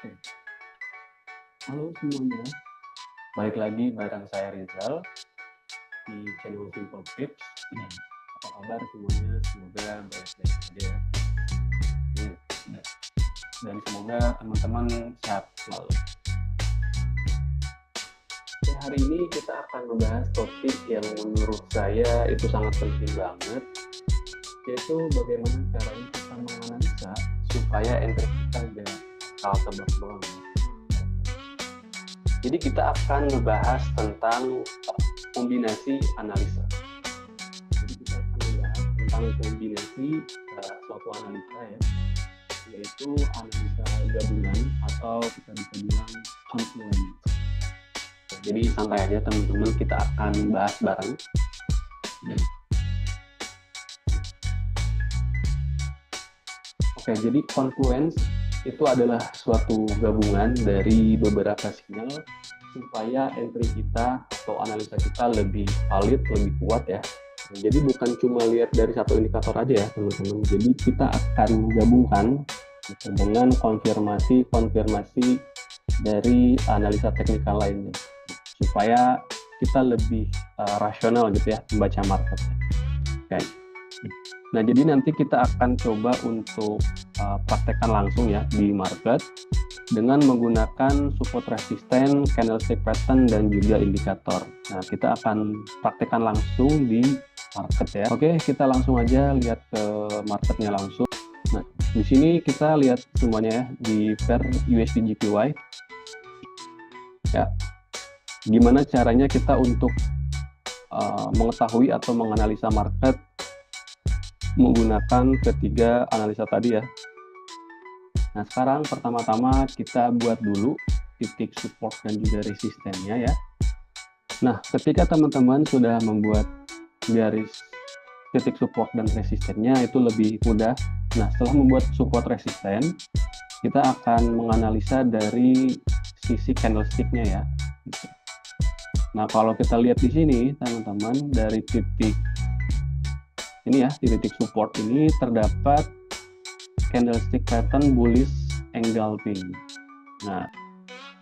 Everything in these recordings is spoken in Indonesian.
Oke, halo semuanya. Balik lagi bareng saya Rizal di channel Simple Tips. Apa kabar semuanya? Semoga baik-baik saja ya. Dan semoga teman-teman sehat selalu. Oke, hari ini kita akan membahas topik yang menurut saya itu sangat penting banget, yaitu bagaimana caranya kita menganalisa supaya entry kita nggak salah tebak doang. Jadi kita akan membahas tentang kombinasi analisa. Jadi kita akan membahas tentang kombinasi suatu analisa ya, yaitu analisa gabungan atau kita bisa bilang confluence. Jadi santai aja teman-teman, kita akan bahas bareng. Oke, jadi confluence itu adalah suatu gabungan dari beberapa sinyal supaya entry kita atau analisa kita lebih valid, lebih kuat ya. Jadi bukan cuma lihat dari satu indikator aja ya teman-teman. Jadi kita akan gabungkan dengan konfirmasi dari analisa teknikal lainnya supaya kita lebih rasional gitu ya membaca market. Oke. Nah, jadi nanti kita akan coba untuk praktekkan langsung ya di market dengan menggunakan support resisten, candlestick pattern, dan juga indikator. Nah, kita akan praktekkan langsung di market ya. Oke, kita langsung aja lihat ke marketnya langsung. Nah, di sini kita lihat semuanya ya di pair USD JPY. Ya, gimana caranya kita untuk mengetahui atau menganalisa market menggunakan ketiga analisa tadi ya. Nah, sekarang pertama-tama kita buat dulu titik support dan juga resistennya ya. Nah, ketika teman-teman sudah membuat garis titik support dan resistennya itu lebih mudah. Nah, setelah membuat support resisten, kita akan menganalisa dari sisi candlestick-nya ya. Nah, kalau kita lihat di sini teman-teman, dari titik ini ya, di titik support ini terdapat candlestick pattern bullish engulfing. Nah,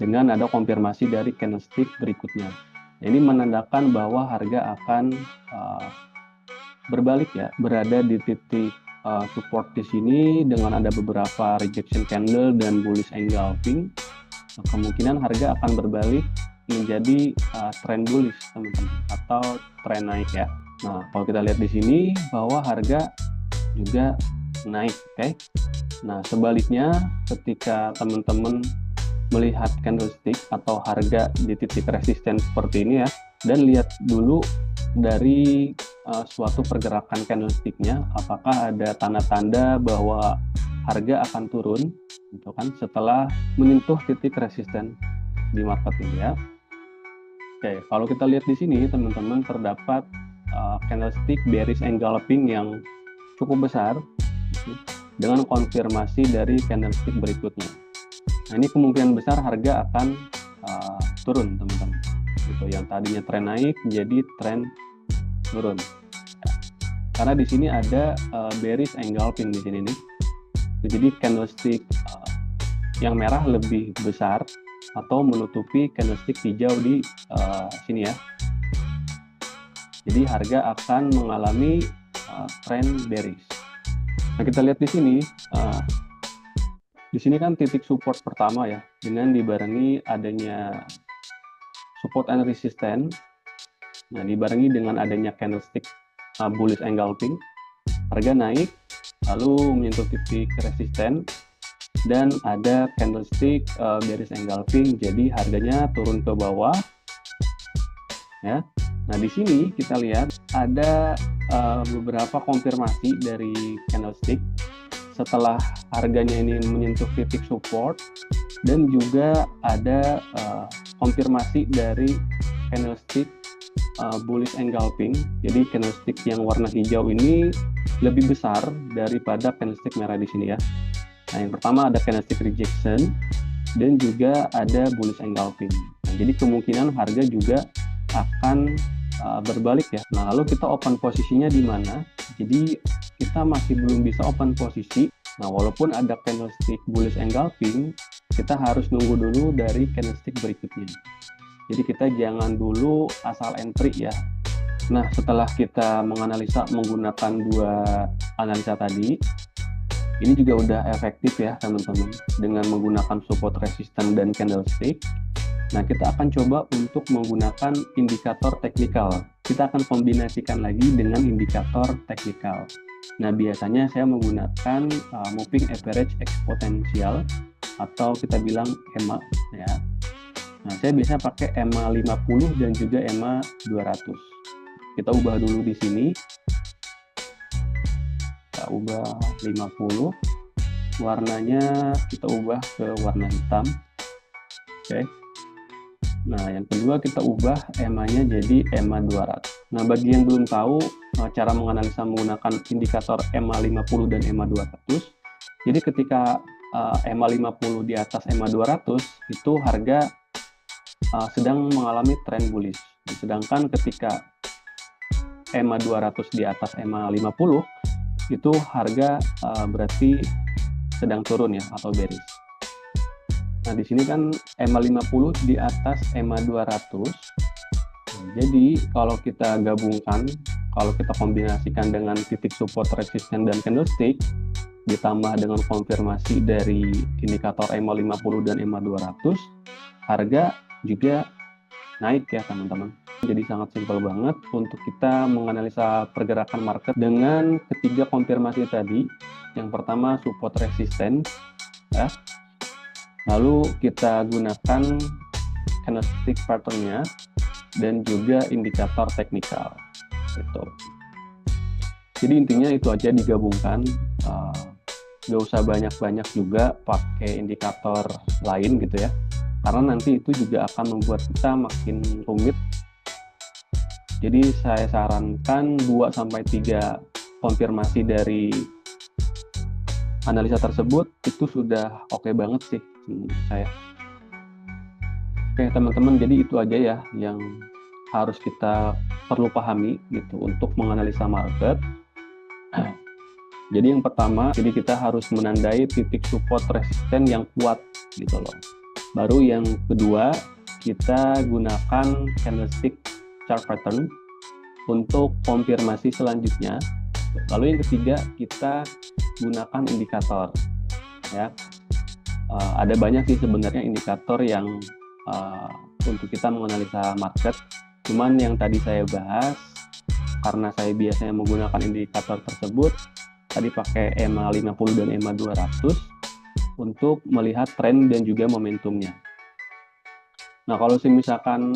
dengan ada konfirmasi dari candlestick berikutnya. Ini menandakan bahwa harga akan berbalik ya, berada di titik support di sini dengan ada beberapa rejection candle dan bullish engulfing. Nah, kemungkinan harga akan berbalik menjadi trend bullish teman-teman atau tren naik ya. Nah, kalau kita lihat di sini bahwa harga juga naik, oke? Nah, sebaliknya ketika teman-teman melihat candlestick atau harga di titik resisten seperti ini ya, dan lihat dulu dari suatu pergerakan candlesticknya, apakah ada tanda-tanda bahwa harga akan turun, gitu kan? Setelah menyentuh titik resisten di market ini ya. Oke, kalau kita lihat di sini teman-teman terdapat candlestick bearish engulfing yang cukup besar dengan konfirmasi dari candlestick berikutnya. Nah, ini kemungkinan besar harga akan turun teman-teman. Gitu, yang tadinya tren naik menjadi tren turun. Ya. Karena di sini ada bearish engulfing di sini nih. Jadi candlestick yang merah lebih besar atau menutupi candlestick hijau di sini ya. Jadi harga akan mengalami tren bearish. Nah, kita lihat di sini kan titik support pertama ya, dengan dibarengi adanya support and resistance. Nah, dibarengi dengan adanya candlestick bullish engulfing, harga naik lalu menyentuh titik resisten dan ada candlestick bearish engulfing, jadi harganya turun ke bawah ya. Nah, di sini kita lihat ada beberapa konfirmasi dari candlestick setelah harganya ini menyentuh titik support, dan juga ada konfirmasi dari candlestick bullish engulfing. Jadi candlestick yang warna hijau ini lebih besar daripada candlestick merah di sini ya. Nah, yang pertama ada candlestick rejection dan juga ada bullish engulfing. Nah, jadi kemungkinan harga juga akan berbalik ya. Nah, lalu kita open posisinya di mana? Jadi kita masih belum bisa open posisi Nah, walaupun ada candlestick bullish engulfing, kita harus nunggu dulu dari candlestick berikutnya. Jadi kita jangan dulu asal entry ya. Nah, setelah kita menganalisa menggunakan dua analisa tadi, ini juga udah efektif ya teman-teman, dengan menggunakan support resistance dan candlestick. Nah, kita akan coba untuk menggunakan indikator teknikal. Kita akan kombinasikan lagi dengan indikator teknikal. Nah, biasanya saya menggunakan moving average exponential atau kita bilang EMA ya. Nah, saya biasanya pakai EMA 50 dan juga EMA 200. Kita ubah dulu di sini. Kita ubah 50. Warnanya kita ubah ke warna hitam. Oke. Nah, yang kedua kita ubah EMA-nya jadi EMA 200. Nah, bagi yang belum tahu cara menganalisa menggunakan indikator EMA 50 dan EMA 200, jadi ketika EMA 50 di atas EMA 200 itu harga sedang mengalami tren bullish. Sedangkan ketika EMA 200 di atas EMA 50 itu harga berarti sedang turun ya atau bearish. Nah, di sini kan EMA 50 di atas EMA 200. Jadi kalau kita gabungkan, kalau kita kombinasikan dengan titik support resisten dan candlestick ditambah dengan konfirmasi dari indikator EMA 50 dan EMA 200, harga juga naik ya teman-teman. Jadi sangat simpel banget untuk kita menganalisa pergerakan market dengan ketiga konfirmasi tadi. Yang pertama support resistance ya. Lalu kita gunakan candlestick pattern-nya dan juga indikator teknikal. Gitu. Jadi intinya itu aja digabungkan. Gak usah banyak-banyak juga pakai indikator lain gitu ya. Karena nanti itu juga akan membuat kita makin rumit. Jadi saya sarankan 2-3 konfirmasi dari analisa tersebut itu sudah oke banget sih menurut saya. Oke teman-teman, jadi itu aja ya yang harus kita perlu pahami gitu untuk menganalisa market. Jadi yang pertama, jadi kita harus menandai titik support resisten yang kuat gitu loh. Baru yang kedua, kita gunakan candlestick chart pattern untuk konfirmasi selanjutnya. Lalu yang ketiga, kita gunakan indikator. Ya, ada banyak sih sebenarnya indikator yang untuk kita menganalisa market. Cuman yang tadi saya bahas, karena saya biasanya menggunakan indikator tersebut, tadi pakai EMA 50 dan EMA 200 untuk melihat tren dan juga momentumnya. Nah, kalau misalkan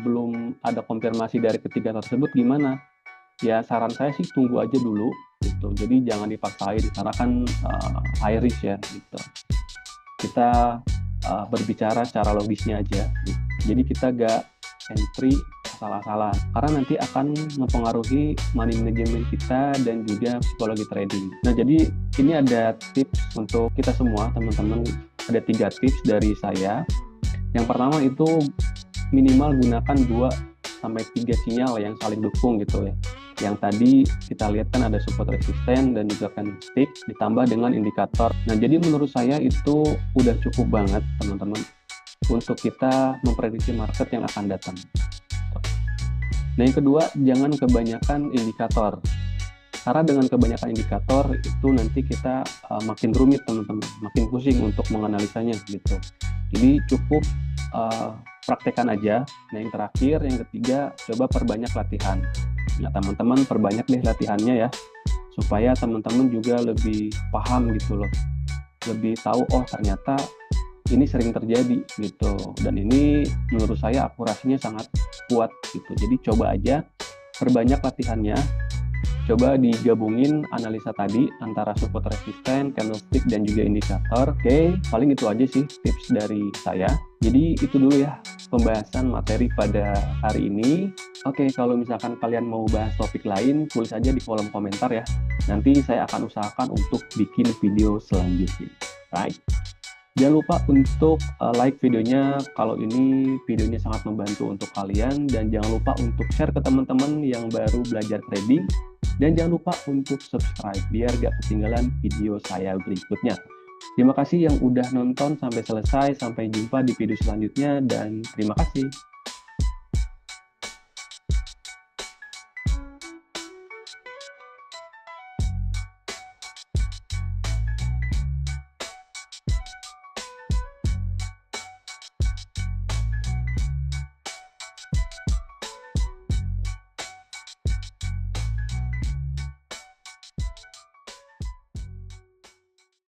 belum ada konfirmasi dari ketiga tersebut gimana? Ya saran saya sih tunggu aja dulu gitu. Jadi jangan dipaksain karena kan high risk ya gitu. Kita berbicara secara logisnya aja. Gitu. Jadi kita gak entry asal-asalan karena nanti akan mempengaruhi money management kita dan juga psikologi trading. Nah, jadi ini ada tips untuk kita semua teman-teman. Ada 3 tips dari saya. Yang pertama itu minimal gunakan 2-3 sinyal yang saling dukung gitu ya. Yang tadi kita lihat kan ada support resisten dan juga candlestick ditambah dengan indikator. Nah, jadi menurut saya itu udah cukup banget teman-teman untuk kita memprediksi market yang akan datang. Nah, yang kedua, jangan kebanyakan indikator. Karena dengan kebanyakan indikator itu nanti kita makin rumit teman-teman, makin pusing untuk menganalisanya gitu. Jadi cukup praktekan aja. Nah, yang terakhir, yang ketiga, coba perbanyak latihan. Nah, teman-teman perbanyak deh latihannya ya, supaya teman-teman juga lebih paham gitu loh, lebih tahu oh ternyata ini sering terjadi gitu, dan ini menurut saya akurasinya sangat kuat gitu. Jadi coba aja perbanyak latihannya, coba digabungin analisa tadi antara support resisten, candlestick dan juga indikator. Oke, paling itu aja sih tips dari saya. Jadi itu dulu ya pembahasan materi pada hari ini. Oke, kalau misalkan kalian mau bahas topik lain, tulis aja di kolom komentar ya. Nanti saya akan usahakan untuk bikin video selanjutnya. Right? Jangan lupa untuk like videonya kalau ini videonya sangat membantu untuk kalian, dan jangan lupa untuk share ke teman-teman yang baru belajar trading, dan jangan lupa untuk subscribe biar gak ketinggalan video saya berikutnya. Terima kasih yang udah nonton sampai selesai, sampai jumpa di video selanjutnya, dan terima kasih.